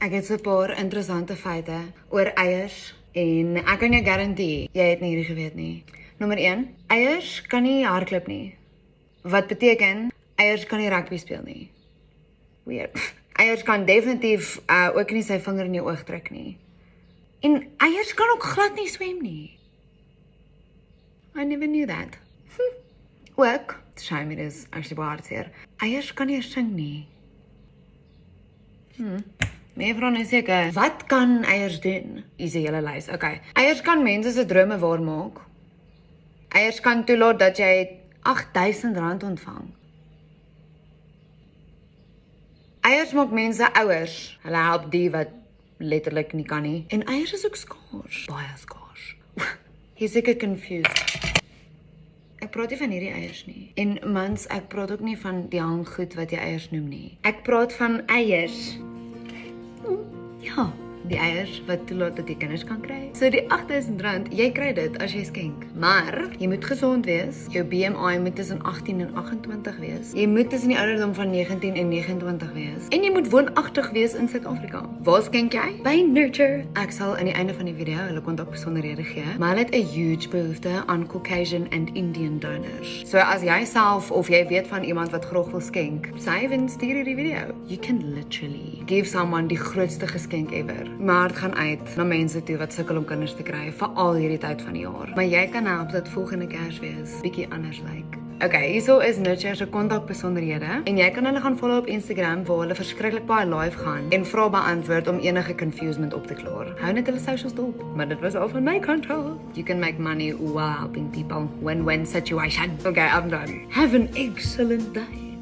Ek het so 'n paar interessante feite oor eiers en ek kan jou garandeer, jy het nie hierdie geweet nie. Nommer 1, eiers kan nie hardloop nie. Wat beteken, eiers kan nie rugby speel nie. Weird. Eiers kan definitief ook nie sy vinger in jou oog druk nie. En eiers kan ook glad nie swem nie. I never knew that. Ook, shame it is, actually baie hartseer. Eiers kan nie sing nie. Mevrou is seker, wat kan eiers doen? Is 'n hele lys. Okay. Eiers kan mense se drome waarmaak. Eiers kan toelaat dat jy R8,000 ontvang. Eiers maak mense ouers. Hulle help die wat letterlik nie kan nie. En eiers is ook skaars. Baie skaars. Jy is seker confused. Ek praat nie van hierdie eiers nie. En mans, ek praat ook nie van die hanggoed wat jy eiers noem nie. Ek praat van eiers. Ja, die eiers wat toelaat dat jy kinders kan kry. So die R8,000, jy kry dit as jy skenk. Maar jy moet gesond wees. Jou BMI moet tussen 18 en 28 wees. Jy moet tussen die ouderdom van 19 en 29 wees. En jy moet woonagtig wees in Suid-Afrika. Waar skenk jy? By Nurture. Ek sal aan die einde van die video hulle kontakbesonderhede gee. Maar hulle het 'n huge behoefte aan Caucasian and Indian donors. So as jy self of jy weet van iemand wat graag wil skenk, save en stuur hierdie video. You can literally give someone die grootste geskenk ever. Maar het gaan uit na mense toe wat sukkel om kinders te kry, veral hierdie tyd van die jaar. Maar jy kan help dat volgende Kersfees bietjie anders lyk. Okay, hierso is Nurture se kontakbesonderhede en jy kan hulle gaan follow op Instagram waar hulle verskriklik baie live gaan en vrae beantwoord om enige confusement op te klaar. Hou net hulle socials dop, maar dit was al van my kant af. You can make money while helping people. Win-win situation. Okay, I'm done. Have an excellent day.